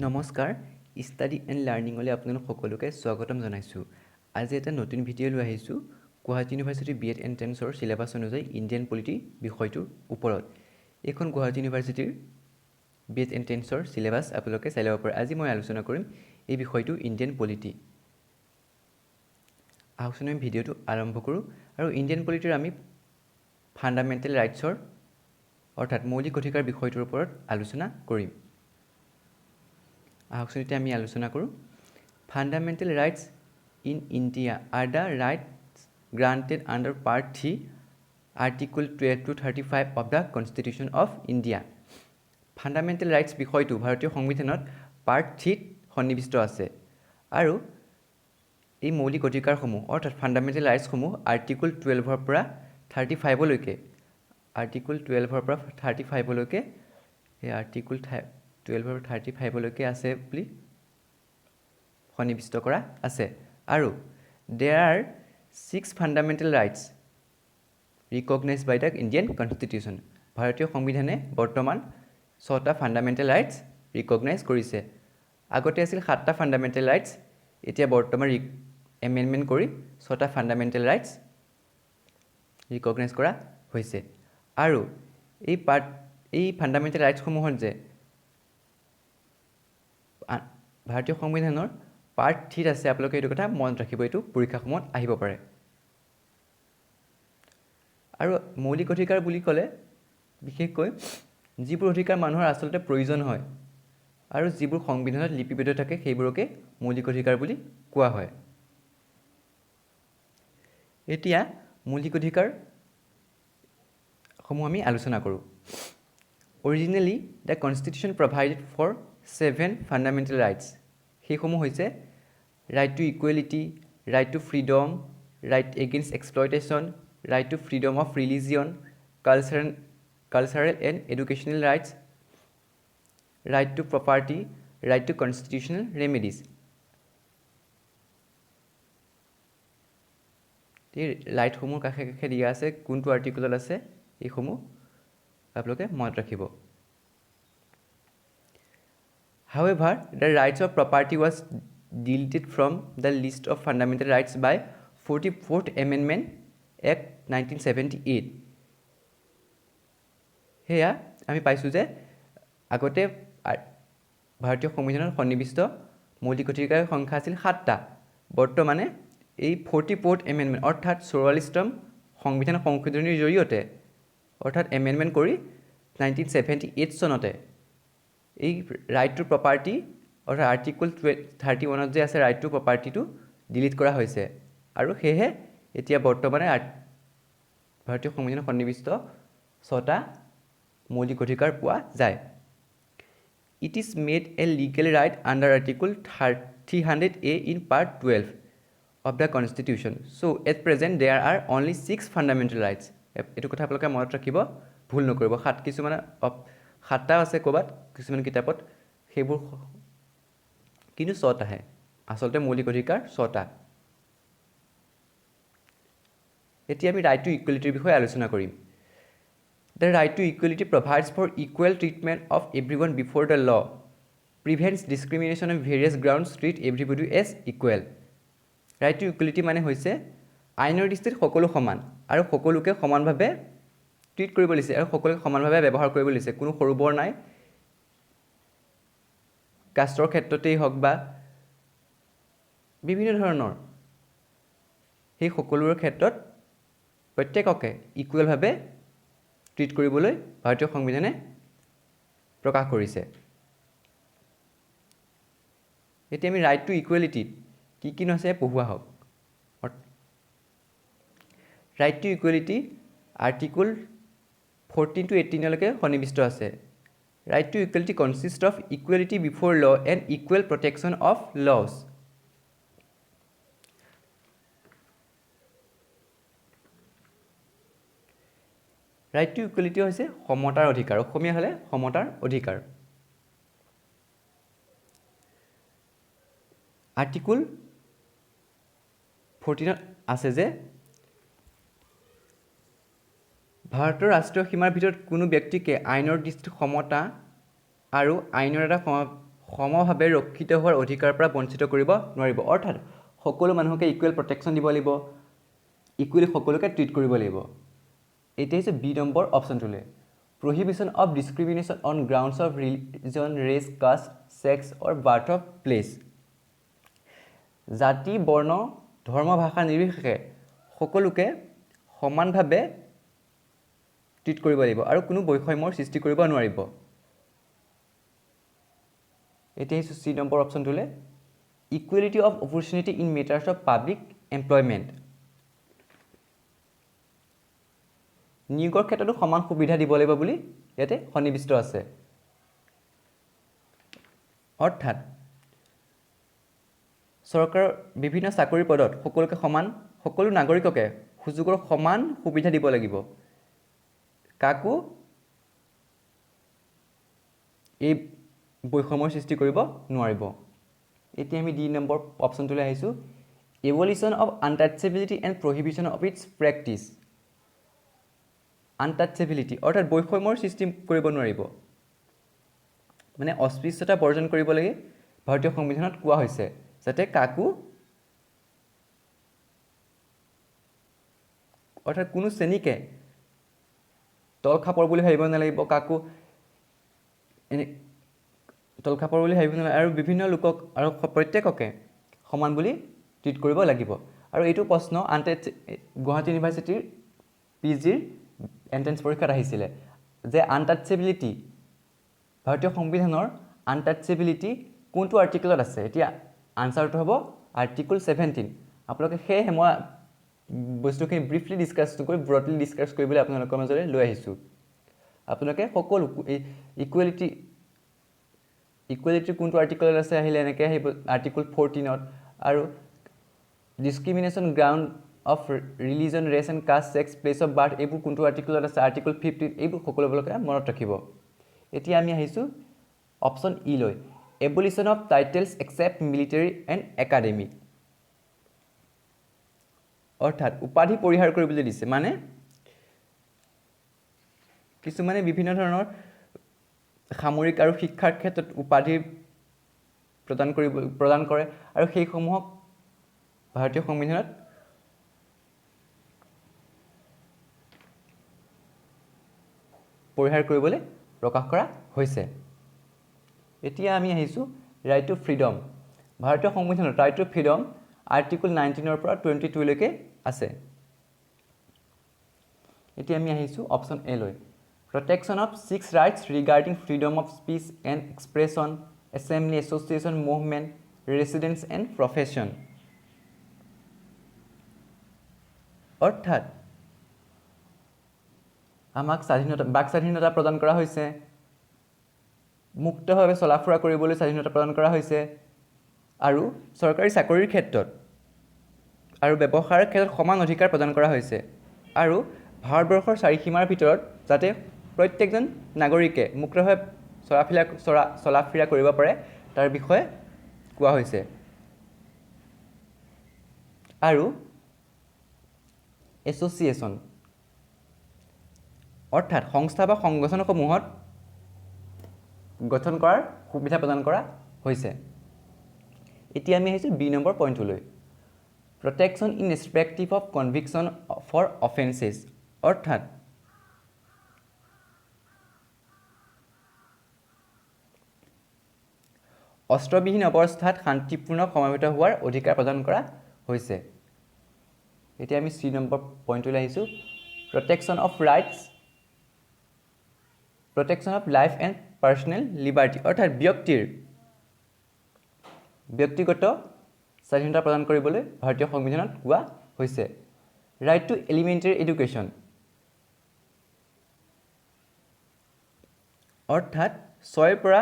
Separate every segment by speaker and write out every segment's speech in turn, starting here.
Speaker 1: নমস্কাৰ study and লাৰ্ণিঙলৈ আপোনালোক সকলোকে স্বাগতম জনাইছোঁ। আজি এটা নতুন ভিডিঅ' লৈ আহিছোঁ গুৱাহাটী ইউনিভাৰ্চিটি BEd এণ্ট্ৰেন্সৰ চিলেবাছ অনুযায়ী ইণ্ডিয়ান পলিটি বিষয়টোৰ ওপৰত। এইখন গুৱাহাটী ইউনিভাৰ্চিটিৰ BEd এণ্ট্ৰেন্সৰ চিলেবাছ আপোনালোকে চাই ল'ব পাৰে। আজি মই আলোচনা কৰিম এই বিষয়টো ইণ্ডিয়ান পলিটি। আহকচোন আমি ভিডিঅ'টো আৰম্ভ কৰোঁ আৰু ইণ্ডিয়ান পলিটিৰ আমি ফাণ্ডামেণ্টেল ৰাইটছৰ অৰ্থাৎ মৌলিক অধিকাৰ বিষয়টোৰ ওপৰত আলোচনা কৰিম। আহকচোন এতিয়া আমি আলোচনা কৰোঁ। Fundamental rights in India are the rights গ্ৰান্টেড under part 3 article 12 to 35 of the constitution of India. Fundamental rights বিষয়টো ভাৰতীয় সংবিধানত পাৰ্ট 3ত সন্নিৱিষ্ট আছে আৰু এই মৌলিক অধিকাৰসমূহ অৰ্থাৎ ফাণ্ডামেণ্টেল ৰাইটছসমূহ আৰ্টিকল 12ৰ পৰা 35লৈকে আৰ্টিকল 12ৰ পৰা 35লৈকে এই আৰ্টিকল 12ৰ পৰা 35লৈকে আছে বুলি সন্নিৱিষ্ট কৰা আছে আৰু there are 6 fundamental rights recognized by the Indian Constitution। ভাৰতীয় সংবিধানে বৰ্তমান 6টা ফাণ্ডামেণ্টেল ৰাইটছ ৰিকগনাইজ কৰিছে। আগতে আছিল 7টা ফাণ্ডামেণ্টেল ৰাইটছ, এতিয়া বৰ্তমান এমেণ্ডমেণ্ট কৰি 6টা ফাণ্ডামেণ্টেল ৰাইটছ ৰিকগনাইজ কৰা হৈছে আৰু এই ফাণ্ডামেণ্টেল ৰাইটছসমূহত যে ভাৰতীয় সংবিধানৰ পাৰ্ট 3ত আছে, আপোনালোকে এইটো কথা মনত ৰাখিব, এইটো পৰীক্ষাৰ সময়ত আহিব পাৰে। আৰু মৌলিক অধিকাৰ বুলি ক'লে বিশেষকৈ যিবোৰ অধিকাৰ মানুহৰ আচলতে প্ৰয়োজন হয় আৰু যিবোৰ সংবিধানত লিপিবদ্ধ থাকে সেইবোৰকে মৌলিক অধিকাৰ বুলি কোৱা হয়। এতিয়া মৌলিক অধিকাৰসমূহ আমি আলোচনা কৰোঁ। Originally the constitution provided for 7 fundamental rights. সেইসমূহ হৈছে right to equality, right to freedom, right against exploitation, right to freedom of religion, cultural and educational rights, right to property, right to constitutional remedies. এই ৰাইটসমূহ কাষে কাষে দিয়া আছে, কোনটো আৰ্টিকলত আছে এইসমূহ আপোনালোকে মনত ৰাখিব। However, the rights of property was deleted from the list of fundamental rights by 44th Amendment Act 1978। সেয়া আমি পাইছোঁ যে আগতে ভাৰতীয় সংবিধানত সন্নিৱিষ্ট মৌলিক অধিকাৰৰ সংখ্যা আছিল 7টা, বৰ্তমানে এই 44th এমেণ্ডমেণ্ট অৰ্থাৎ 44তম সংবিধান সংশোধনীৰ জৰিয়তে অৰ্থাৎ এমেণ্ডমেণ্ট কৰি 1978 চনতে এই ৰাইট টু প্ৰপাৰ্টি অৰ্থাৎ আৰ্টিকল 31ত যে আছে ৰাইট টু প্ৰপাৰ্টিটো ডিলিট কৰা হৈছে আৰু সেয়েহে এতিয়া বৰ্তমানে ভাৰতীয় সংবিধানত সন্নিৱিষ্ট 6টা মৌলিক অধিকাৰ পোৱা যায়। It is made a legal right under article 300A in part 12 of the constitution. So' at present there are only 6 fundamental rights. এইটো কথা আপোনালোকে মনত ৰাখিব, ভুল নকৰিব। কিছুমান 7টা আছে ক'ৰবাত কিছুমান কিতাপত, সেইবোৰ কিন্তু 6টাহে, আচলতে মৌলিক অধিকাৰ 6টা। এতিয়া আমি ৰাইট টু ইকুৱেলিটিৰ বিষয়ে আলোচনা কৰিম। The right to equality provides for equal treatment of everyone before the law, prevents discrimination on various grounds, treat everybody as equal. Right to equality মানে হৈছে আইনৰ দৃষ্টিত সকলো সমান আৰু সকলোকে সমানভাৱে ট্ৰিট কৰিব লাগিছে আৰু সকলোকে সমানভাৱে ব্যৱহাৰ কৰিব লাগিছে, কোনো সৰু বৰ নাই। কাষ্টৰ ক্ষেত্ৰতেই হওক বা বিভিন্ন ধৰণৰ সেই সকলোৰে ক্ষেত্ৰত প্ৰত্যেককে ইকুৱেলভাৱে ট্ৰিট কৰিবলৈ ভাৰতীয় সংবিধানে প্ৰকাশ কৰিছে। এতিয়া আমি ৰাইট টু ইকুৱেলিটিত কি কি আছে পঢ়োৱা হওক। Right to equality article 14 to 18লৈকে সন্নিৱিষ্ট আছে। Right to equality consist of equality before law and equal protection of laws. Right to equality হৈছে সমতাৰ অধিকাৰ, অসমীয়া হ'লে সমতাৰ অধিকাৰ। আৰ্টিকল 14ত আছে যে ভাৰতৰ ৰাষ্ট্ৰীয় সীমাৰ ভিতৰত কোনো ব্যক্তিকে আইনৰ দৃষ্টিত সমতা আৰু আইনৰ এটা সমভাৱে ৰক্ষিত হোৱাৰ অধিকাৰৰ পৰা বঞ্চিত কৰিব নোৱাৰিব অৰ্থাৎ সকলো মানুহকে ইকুৱেল প্ৰটেকশ্যন দিব লাগিব ইকুৱেলি সকলোকে ট্ৰিট কৰিব লাগিব এতিয়া হৈছে বি নম্বৰ অপশ্যনটোলৈ prohibition of discrimination on grounds of religion race caste sex or birth of place জাতি বৰ্ণ ধৰ্ম ভাষা নিৰ্বিশেষে সকলোকে সমানভাৱে ট্ৰিট কৰিব লাগিব আৰু কোনো বৈষম্যৰ সৃষ্টি কৰিব নোৱাৰিব এতিয়া হৈছে সি নম্বৰ অপশ্যনটোলৈ equality of opportunity in matters of public employment নিয়োগৰ ক্ষেত্ৰতো সমান সুবিধা দিব লাগিব বুলি ইয়াতে সন্নিৱিষ্ট আছে অৰ্থাৎ চৰকাৰৰ বিভিন্ন চাকৰি পদত সকলোকে সমান সকলো নাগৰিককে সুযোগৰ সমান সুবিধা দিব লাগিব কাকো এই বৈষম্যৰ সৃষ্টি কৰিব নোৱাৰিব এতিয়া আমি ডি নম্বৰ অপশ্যনটোলৈ আহিছোঁ abolition of untouchability and prohibition of its practice untouchability অৰ্থাৎ বৈষম্যৰ সৃষ্টি কৰিব নোৱাৰিব মানে অস্পৃশ্যতা বৰ্জন কৰিব লাগে ভাৰতীয় সংবিধানত কোৱা হৈছে যাতে কাকো অৰ্থাৎ কোনো শ্ৰেণীকে তলখাপৰ বুলি ভাবিব নালাগিব কাকো এনে তলখাপৰ বুলি ভাবিব নালাগে আৰু বিভিন্ন লোকক আৰু প্ৰত্যেককে সমান বুলি ট্ৰিট কৰিব লাগিব আৰু এইটো প্ৰশ্ন গুৱাহাটী ইউনিভাৰ্চিটিৰ পিজিৰ এণ্ট্ৰেন্স পৰীক্ষাত আহিছিলে যে আনটাচেবিলিটি ভাৰতীয় সংবিধানৰ আনটাচেবিলিটি কোনটো আৰ্টিকলত আছে এতিয়া আনচাৰটো হ'ব আৰ্টিকল 17 আপোনালোকে সেয়েহে মই বস্তুখিনি ব্ৰিফলি ডিছকাছ কৰি ব্ৰডলি ডিছকাছ কৰিবলৈ আপোনালোকৰ মাজলৈ লৈ আহিছোঁ আপোনালোকে সকলো ইকুৱেলিটিৰ কোনটো আৰ্টিকলত আছে আহিলে এনেকৈ আহিব আৰ্টিকল 14ত আৰু discrimination ground of religion race and caste sex place of birth এইবোৰ কোনটো আৰ্টিকলত আছে আৰ্টিকল 15 এইবোৰ সকলোবিলাকে মনত ৰাখিব এতিয়া আমি আহিছোঁ অপশ্যন ই লৈ abolition of titles except military and academic অৰ্থাৎ উপাধি পৰিহাৰ কৰিবলৈ দিছে মানে কিছুমানে বিভিন্ন ধৰণৰ সামৰিক আৰু শিক্ষাৰ ক্ষেত্ৰত উপাধি প্ৰদান কৰে আৰু সেইসমূহক ভাৰতীয় সংবিধানত পৰিহাৰ কৰিবলৈ প্ৰকাশ কৰা হৈছে এতিয়া আমি আহিছোঁ ৰাইট টু ফ্ৰীডম ভাৰতীয় সংবিধানত ৰাইট টু ফ্ৰীডম আৰ্টিকল 19ৰ পৰা 22 লৈকে আছে এতিয়া আমি আহিছোঁ অপশ্যন এ লৈ protection of 6 rights regarding freedom of speech and expression assembly association movement residence and profession অৰ্থাৎ আমাক বাক স্বাধীনতা প্ৰদান কৰা হৈছে মুক্তভাৱে চলা ফুৰা কৰিবলৈ স্বাধীনতা প্ৰদান কৰা হৈছে আৰু চৰকাৰী চাকৰিৰ ক্ষেত্ৰত আৰু ব্যৱসায়ৰ ক্ষেত্ৰত সমান অধিকাৰ প্ৰদান কৰা হৈছে আৰু ভাৰতবৰ্ষৰ চাৰিসীমাৰ ভিতৰত যাতে প্ৰত্যেকজন নাগৰিকে মুক্তভাৱে চলা ফুৰা কৰিব পাৰে তাৰ বিষয়ে কোৱা হৈছে আৰু এছ'চিয়েশ্যন অৰ্থাৎ সংস্থা বা সংগঠনসমূহত গঠন কৰাৰ সুবিধা প্ৰদান কৰা হৈছে এতিয়া আমি আহিছোঁ বি নম্বৰ পইণ্টটোলৈ protection in respective of conviction for offences অৰ্থাৎ অস্ত্ৰবিহীন অৱস্থাত শান্তিপূৰ্ণ সমাবেত হোৱাৰ অধিকাৰ প্ৰদান কৰা হৈছে এতিয়া আমি চি নম্বৰ পইণ্টটোলৈ আহিছোঁ protection of life and personal liberty অৰ্থাৎ ব্যক্তিগত স্বাধীনতা প্ৰদান কৰিবলৈ ভাৰতীয় সংবিধানত কোৱা হৈছে ৰাইট টু এলিমেণ্টেৰী এডুকেশ্যন অৰ্থাৎ 6 পৰা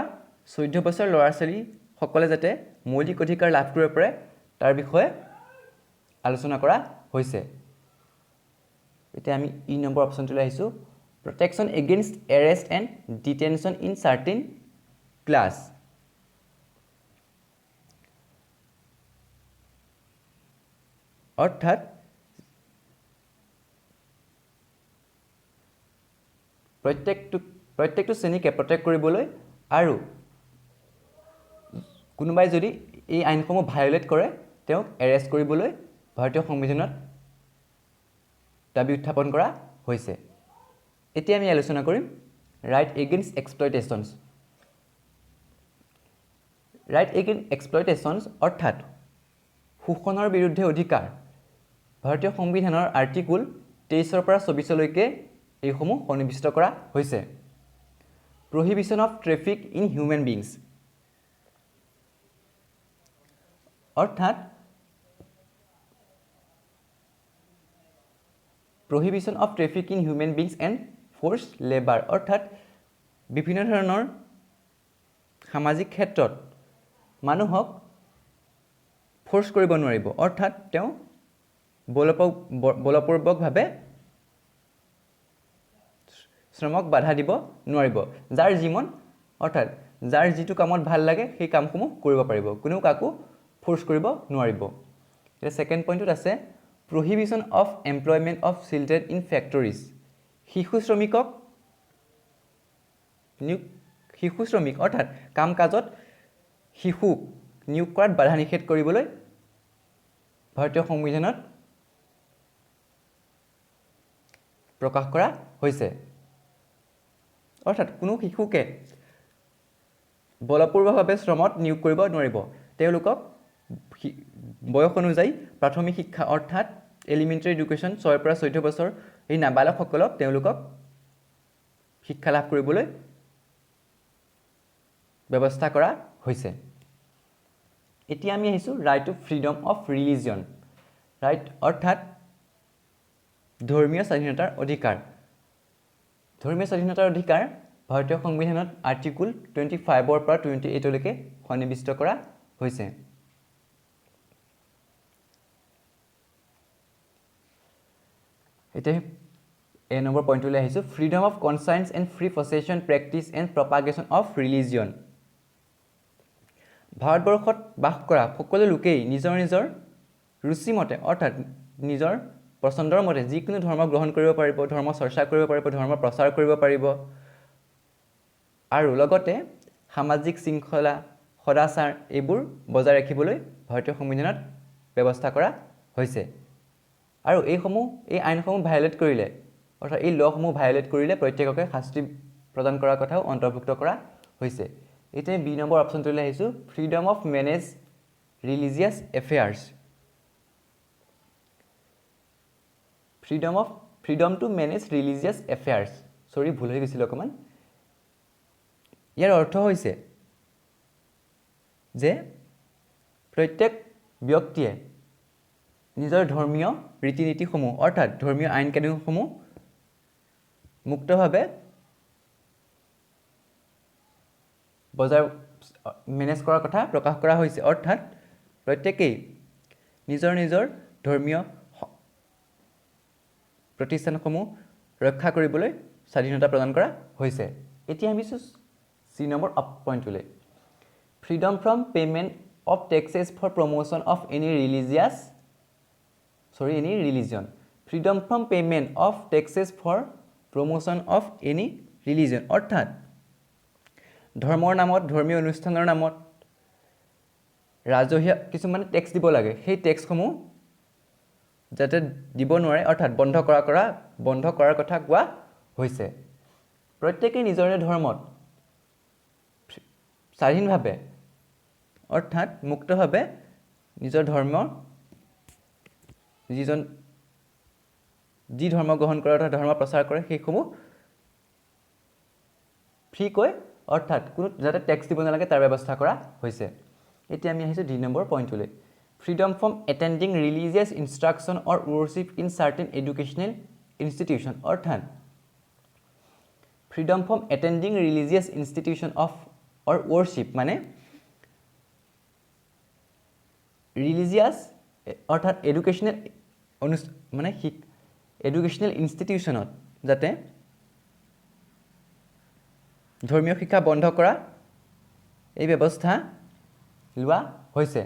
Speaker 1: 14 বছৰ ল'ৰা ছোৱালীসকলে যাতে মৌলিক অধিকাৰ লাভ কৰিব পাৰে তাৰ বিষয়ে আলোচনা কৰা হৈছে এতিয়া আমি ই নম্বৰ অপশ্যনটোলৈ আহিছোঁ protection against arrest and detention in certain class অৰ্থাৎ প্ৰত্যেকটো শ্ৰেণীকে প্ৰটেক্ট কৰিবলৈ আৰু কোনোবাই যদি এই আইনসমূহ ভায়োলেট কৰে তেওঁক এৰেষ্ট কৰিবলৈ ভাৰতীয় সংবিধানত দাবী উত্থাপন কৰা হৈছে। এতিয়া আমি আলোচনা কৰিম ৰাইট এগেইনষ্ট এক্সপ্লইটেশ্যনছ। ৰাইট এগেইনষ্ট এক্সপ্লইটেশ্যনছ অৰ্থাৎ শোষণৰ বিৰুদ্ধে অধিকাৰ। ভাৰতীয় সংবিধানৰ আৰ্টিকুল 23 পৰা 24লৈকে এইসমূহ সন্নিৱিষ্ট কৰা হৈছে। Prohibition of traffic in human beings অৰ্থাৎ prohibition of traffic in human beings and forced labour অৰ্থাৎ বিভিন্ন ধৰণৰ সামাজিক ক্ষেত্ৰত মানুহক ফ'ৰ্চ কৰিব নোৱাৰিব, অৰ্থাৎ তেওঁ বলপূৰ্বকভাৱে শ্ৰমক বাধা দিব নোৱাৰিব। যাৰ যিমন অৰ্থাৎ যাৰ যিটো কামত ভাল লাগে সেই কামসমূহ কৰিব পাৰিব, কোনেও কাকো ফ'ৰ্চ কৰিব নোৱাৰিব। এতিয়া ছেকেণ্ড পইণ্টত আছে prohibition of employment of children in factories. শিশু শ্ৰমিক অৰ্থাৎ কাম কাজত শিশুক নিয়োগ কৰাত বাধা নিষেধ কৰিবলৈ ভাৰতীয় সংবিধানত প্ৰকাশ কৰা হৈছে। অৰ্থাৎ কোনো শিশুকে বলপূৰ্বকভাৱে শ্ৰমত নিয়োগ কৰিব নোৱাৰিব। তেওঁলোকক বয়স অনুযায়ী প্ৰাথমিক শিক্ষা অৰ্থাৎ এলিমেণ্টাৰী এডুকেশ্যন 6 পৰা 14 বছৰ এই নাবালকসকলক তেওঁলোকক শিক্ষা লাভ কৰিবলৈ ব্যৱস্থা কৰা হৈছে। এতিয়া আমি আহিছোঁ right to freedom of religion. Right অৰ্থাৎ ধৰ্মীয় স্বাধীনতাৰ অধিকাৰ। ধৰ্মীয় স্বাধীনতাৰ অধিকাৰ ভাৰতীয় সংবিধানত আৰ্টিকুল 25 পৰা 28লৈকে সন্নিৱিষ্ট কৰা হৈছে। এতিয়া এ নম্বৰ পইণ্টলৈ আহিছোঁ freedom of conscience and free profession practice and propagation of religion. ভাৰতবৰ্ষত বাস কৰা সকলো লোকেই নিজৰ নিজৰ ৰুচিমতে অৰ্থাৎ নিজৰ পচন্দৰ মতে যিকোনো ধৰ্ম গ্ৰহণ কৰিব পাৰিব, ধৰ্ম চৰ্চা কৰিব পাৰিব, ধৰ্ম প্ৰচাৰ কৰিব পাৰিব আৰু লগতে সামাজিক শৃংখলা সদাচাৰ এইবোৰ বজাই ৰাখিবলৈ ভাৰতীয় সংবিধানত ব্যৱস্থা কৰা হৈছে। আৰু এই আইনসমূহ ভায়োলেট কৰিলে অৰ্থাৎ এই লসমূহ ভায়োলেট কৰিলে প্ৰত্যেককে শাস্তি প্ৰদান কৰাৰ কথাও অন্তৰ্ভুক্ত কৰা হৈছে। এতিয়া বি নম্বৰ অপশ্যনটোলৈ আহিছোঁ freedom of manage religious affairs. Freedom to manage religious affairs, sorry ভুল হৈ গৈছিল অকণমান। ইয়াৰ অৰ্থ হৈছে যে প্ৰত্যেক ব্যক্তিয়ে নিজৰ ধৰ্মীয় ৰীতি নীতিসমূহ অৰ্থাৎ ধৰ্মীয় আইন কানুনসমূহ মুক্তভাৱে মেনেজ কৰাৰ কথা প্ৰকাশ কৰা হৈছে। অৰ্থাৎ প্ৰত্যেকেই নিজৰ নিজৰ ধৰ্মীয় প্ৰতিষ্ঠানসমূহ ৰক্ষা কৰিবলৈ স্বাধীনতা প্ৰদান কৰা হৈছে। এতিয়া আমি চি নম্বৰ পইণ্টটোলৈ freedom from payment of taxes for promotion of any religion. Freedom from payment of taxes for promotion of any religion অৰ্থাৎ ধৰ্মৰ নামত ধৰ্মীয় অনুষ্ঠানৰ নামত ৰাজহুৱা কিছুমান টেক্স দিব লাগে, সেই টেক্সসমূহ যাতে দিব নোৱাৰে অৰ্থাৎ বন্ধ কৰাৰ কথা কোৱা হৈছে। প্ৰত্যেকেই নিজৰ ধৰ্মত স্বাধীনভাৱে অৰ্থাৎ মুক্তভাৱে নিজৰ যি ধৰ্ম গ্ৰহণ কৰে অৰ্থাৎ ধৰ্ম প্ৰচাৰ কৰে সেইসমূহ ফ্ৰীকৈ অৰ্থাৎ কোনো যাতে টেক্স দিব নালাগে তাৰ ব্যৱস্থা কৰা হৈছে। এতিয়া আমি আহিছোঁ 2 নম্বৰ পইণ্টটোলৈ freedom from attending religious instruction or worship in certain educational institution অৰ্থাৎ freedom from attending religious institution or worship মানে ৰিলিজিয়াছ অৰ্থাৎ এডুকেশ্যনেল ইনষ্টিটিউশ্যনত যাতে ধৰ্মীয় শিক্ষা বন্ধ কৰা এই ব্যৱস্থা লোৱা হৈছে,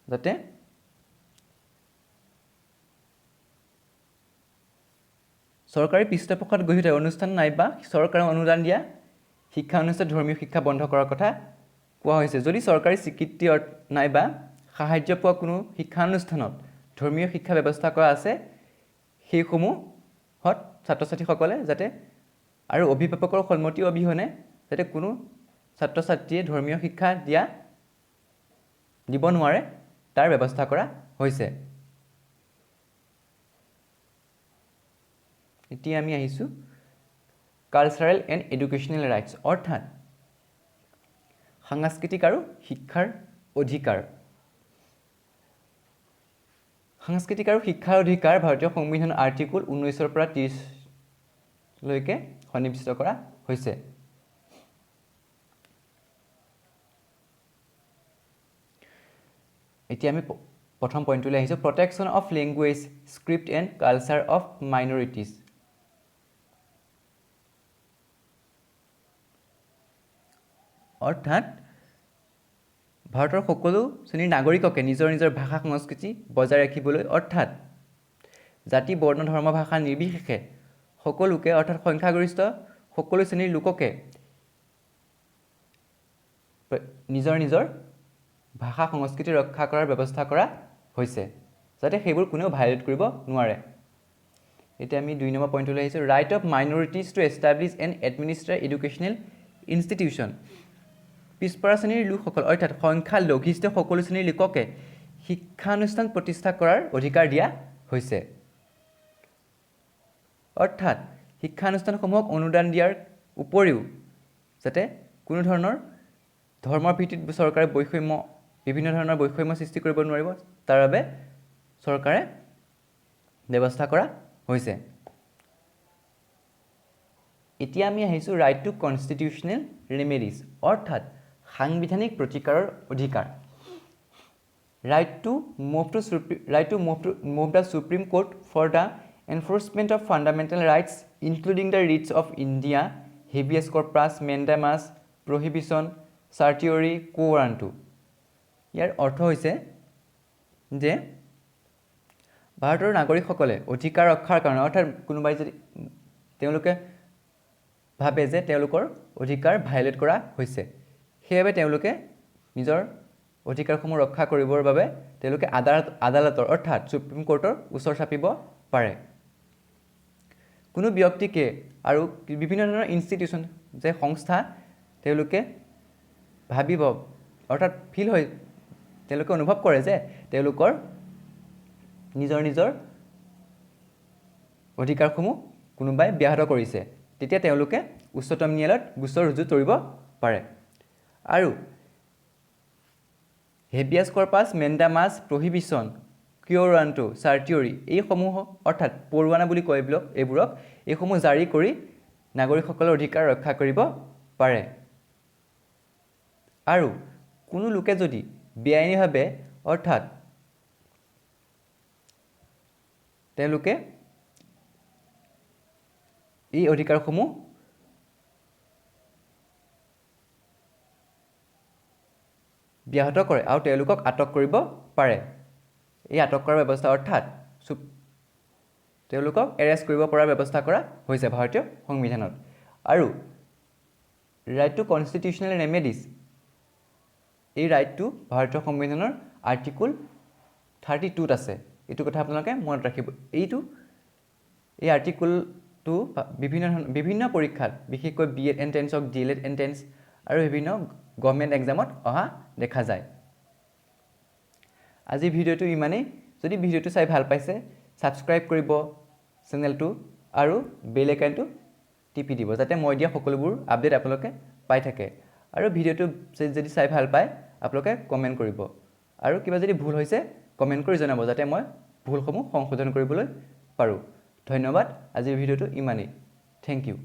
Speaker 1: যাতে চৰকাৰী পৃষ্ঠপোষকত গঢ়ি উঠা অনুষ্ঠান নাইবা চৰকাৰে অনুদান দিয়া শিক্ষানুষ্ঠানত ধৰ্মীয় শিক্ষা বন্ধ কৰাৰ কথা কোৱা হৈছে। যদি চৰকাৰী স্বীকৃতি নাইবা সাহায্য পোৱা কোনো শিক্ষানুষ্ঠানত ধৰ্মীয় শিক্ষা ব্যৱস্থা কৰা আছে, সেইসমূহত ছাত্ৰ ছাত্ৰীসকলে যাতে আৰু অভিভাৱকৰ সন্মতি অবিহনে যাতে কোনো ছাত্ৰ ছাত্ৰীয়ে ধৰ্মীয় শিক্ষা দিব নোৱাৰে, তাৰ ব্যৱস্থা কৰা হৈছে। এতিয়া আমি আহিছোঁ কালচাৰেল এণ্ড এডুকেশ্যনেল ৰাইটছ, অৰ্থাৎ সাংস্কৃতিক আৰু শিক্ষাৰ অধিকাৰ। সাংস্কৃতিক আৰু শিক্ষাৰ অধিকাৰ ভাৰতীয় সংবিধানৰ আৰ্টিকল 19 পৰা 30 লৈকে সন্নিৱিষ্ট কৰা হৈছে। এতিয়া আমি প্ৰথম পইণ্টলৈ আহিছোঁ, protection of language, script and culture of minorities. অৰ্থাৎ ভাৰতৰ সকলো শ্ৰেণীৰ নাগৰিককে নিজৰ নিজৰ ভাষা সংস্কৃতি বজাই ৰাখিবলৈ, অৰ্থাৎ জাতি বৰ্ণ ধৰ্ম ভাষা নিৰ্বিশেষে সকলোকে, অৰ্থাৎ সংখ্যাগৰিষ্ঠ সকলো শ্ৰেণীৰ লোককে নিজৰ নিজৰ ভাষা সংস্কৃতি ৰক্ষা কৰাৰ ব্যৱস্থা কৰা হৈছে, যাতে সেইবোৰ কোনেও ভায়োলেট কৰিব নোৱাৰে। এতিয়া আমি 2 নম্বৰ পইণ্টলৈ আহিছোঁ, right of minorities to establish and administer educational institution. পিছপৰা শ্ৰেণীৰ লোকসকল, অৰ্থাৎ সংখ্যালঘিষ্ঠ সকলো শ্ৰেণীৰ লোককে শিক্ষানুষ্ঠান প্ৰতিষ্ঠা কৰাৰ অধিকাৰ দিয়া হৈছে। অৰ্থাৎ শিক্ষানুষ্ঠানসমূহক অনুদান দিয়াৰ উপৰিও যাতে কোনো ধৰণৰ ধৰ্মৰ ভিত্তিত চৰকাৰে বিভিন্ন ধৰণৰ বৈষম্য সৃষ্টি কৰিব নোৱাৰিব, তাৰ বাবে চৰকাৰে ব্যৱস্থা কৰা হৈছে। এতিয়া আমি আহিছোঁ ৰাইট টু কনষ্টিটিউশ্যনেল ৰেমেডিজ, অৰ্থাৎ সাংবিধানিক প্ৰতিকাৰৰ অধিকাৰ। Right to move the Supreme Court for the enforcement of fundamental rights including the writs of India, habeas corpus, mandamus, prohibition, certiorari, quo warranto. ইয়াৰ অৰ্থ হৈছে যে ভাৰতৰ নাগৰিকসকলে অধিকাৰ ৰক্ষাৰ কাৰণে, অৰ্থাৎ কোনোবাই যদি তেওঁলোকে ভাবে যে তেওঁলোকৰ অধিকাৰ ভায়োলেট কৰা হৈছে, সেইবাবে তেওঁলোকে নিজৰ অধিকাৰসমূহ ৰক্ষা কৰিবৰ বাবে তেওঁলোকে আদালতৰ, অৰ্থাৎ সুপ্ৰিম কোৰ্টৰ ওচৰ চাপিব পাৰে। কোনো ব্যক্তিকে আৰু বিভিন্ন ধৰণৰ ইনষ্টিটিউশ্যন, যে সংস্থা, তেওঁলোকে ভাবিব, অৰ্থাৎ তেওঁলোকে অনুভৱ কৰে যে তেওঁলোকৰ নিজৰ অধিকাৰসমূহ কোনোবাই ব্যাহত কৰিছে, তেতিয়া তেওঁলোকে উচ্চতম ন্যায়ালয়ত গোচৰ ৰুজু কৰিব পাৰে। আৰু হেবিয়াছ কৰ্পাছ, মেণ্ডামাছ, প্ৰহিবিশ্যন, কিয় ৱাৰাণ্টো, চাৰ্টিয়ৰি, এইসমূহ, অৰ্থাৎ পৰোৱানা বুলি কয় এইসমূহ জাৰি কৰি নাগৰিকসকলৰ অধিকাৰ ৰক্ষা কৰিব পাৰে। আৰু কোনো লোকে যদি বেআইনীভাৱে, অৰ্থাৎ তেওঁলোকে এই অধিকাৰসমূহ ব্যাহত কৰে আৰু তেওঁলোকক আটক কৰিব পাৰে। এই আটক কৰাৰ ব্যৱস্থা, অৰ্থাৎ তেওঁলোকক এৰেষ্ট কৰিব পৰাৰ ব্যৱস্থা কৰা হৈছে ভাৰতীয় সংবিধানত। আৰু ৰাইট টু কনষ্টিটিউশ্যনেল ৰেমেডিজ, এই ৰাইটটো ভাৰতীয় সংবিধানৰ আৰ্টিকল 32ত আছে। এইটো কথা আপোনালোকে মনত ৰাখিব। এই আৰ্টিকলটো বিভিন্ন পৰীক্ষাত, বিশেষকৈ BEd এণ্ট্ৰেন্স হওক, DLEd এণ্ট্ৰেন্স আৰু বিভিন্ন গভৰ্ণমেণ্ট এক্সামত অহা দেখা যায়। আজিৰ ভিডিঅ'টো ইমানেই। যদি ভিডিঅ'টো চাই ভাল পাইছে, ছাবস্ক্ৰাইব কৰিব চেনেলটো আৰু বেল আইকনটো টিপি দিব, যাতে মই দিয়া সকলোবোৰ আপডেট আপোনালোকে পাই থাকে। আৰু ভিডিঅ'টো যদি চাই ভাল পায়, আপোনালোকে কমেণ্ট কৰিব, আৰু কিবা যদি ভুল হৈছে কমেণ্ট কৰি জনাব, যাতে মই ভুলসমূহ সংশোধন কৰিবলৈ পাৰোঁ। ধন্যবাদ। আজিৰ ভিডিঅ'টো ইমানেই। Thank U.